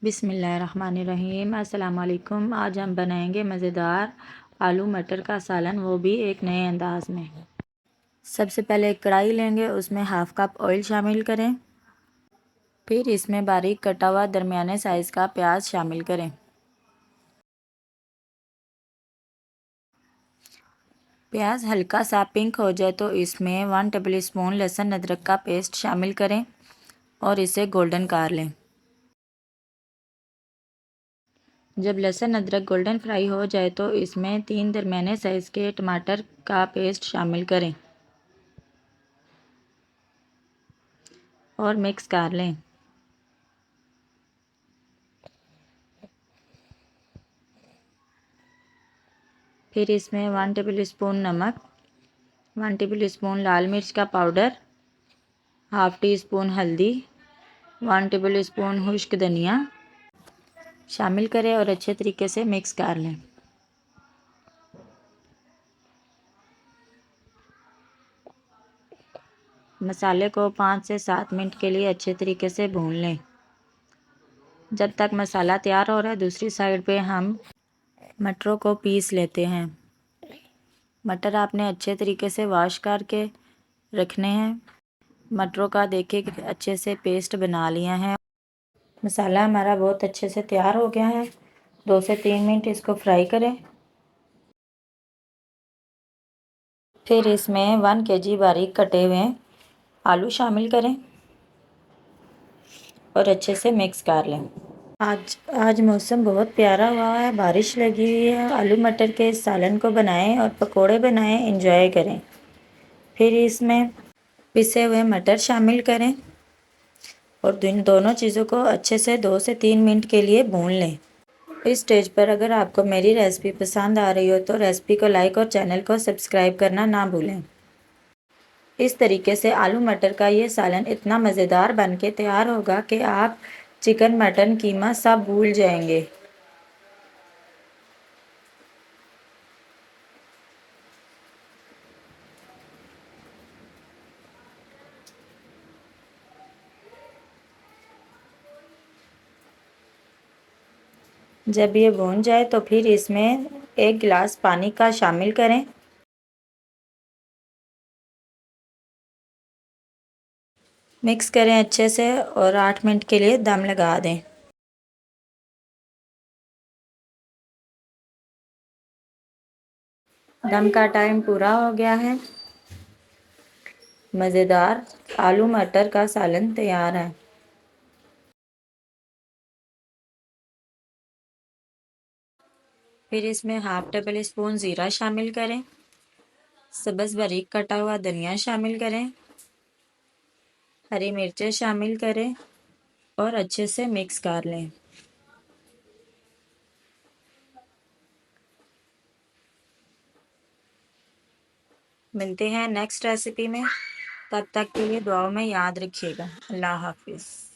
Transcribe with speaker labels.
Speaker 1: बिस्मिल्लाहिर्रहमानिर्रहीम। अस्सलाम वालेकुम। आज हम बनाएंगे मज़ेदार आलू मटर का सालन, वो भी एक नए अंदाज में। सबसे पहले एक कढ़ाई लेंगे, उसमें हाफ़ कप ऑयल शामिल करें। फिर इसमें बारीक कटा हुआ दरमियाने साइज़ का प्याज शामिल करें। प्याज हल्का सा पिंक हो जाए तो इसमें 1 टेबल स्पून लहसुन अदरक का पेस्ट शामिल करें और इसे गोल्डन कर लें। जब लहसुन अदरक गोल्डन फ्राई हो जाए तो इसमें 3 दरमियाने साइज़ के टमाटर का पेस्ट शामिल करें और मिक्स कर लें। फिर इसमें 1 टेबल स्पून नमक, 1 टेबल स्पून लाल मिर्च का पाउडर, हाफ़ टी स्पून हल्दी, 1 टेबल स्पून खुश्क धनिया शामिल करें और अच्छे तरीके से मिक्स कर लें। मसाले को 5 से 7 मिनट के लिए अच्छे तरीके से भून लें। जब तक मसाला तैयार हो रहा है, दूसरी साइड पे हम मटरों को पीस लेते हैं। मटर आपने अच्छे तरीके से वॉश करके रखने हैं। मटरों का देखिए कि अच्छे से पेस्ट बना लिया है। मसाला हमारा बहुत अच्छे से तैयार हो गया है। 2 से 3 मिनट इसको फ्राई करें। फिर इसमें 1 केजी बारीक कटे हुए आलू शामिल करें और अच्छे से मिक्स कर लें। आज मौसम बहुत प्यारा हुआ है, बारिश लगी हुई है। आलू मटर के सालन को बनाएं और पकोड़े बनाएं, एंजॉय करें। फिर इसमें पिसे हुए मटर शामिल करें और दोनों चीज़ों को अच्छे से 2 से 3 मिनट के लिए भून लें। इस स्टेज पर अगर आपको मेरी रेसिपी पसंद आ रही हो तो रेसिपी को लाइक और चैनल को सब्सक्राइब करना ना भूलें। इस तरीके से आलू मटर का ये सालन इतना मज़ेदार बन के तैयार होगा कि आप चिकन मटन कीमा सब भूल जाएंगे। जब ये भून जाए तो फिर इसमें 1 गिलास पानी का शामिल करें। मिक्स करें अच्छे से और 8 मिनट के लिए दम लगा दें। दम का टाइम पूरा हो गया है। मज़ेदार आलू मटर का सालन तैयार है। फिर इसमें हाफ़ टेबल स्पून ज़ीरा शामिल करें। सब्ज़ बारीक कटा हुआ धनिया शामिल करें। हरी मिर्चें शामिल करें और अच्छे से मिक्स कर लें। मिलते हैं नेक्स्ट रेसिपी में। तब तक के लिए दुआओं में याद रखिएगा। अल्लाह हाफिज़।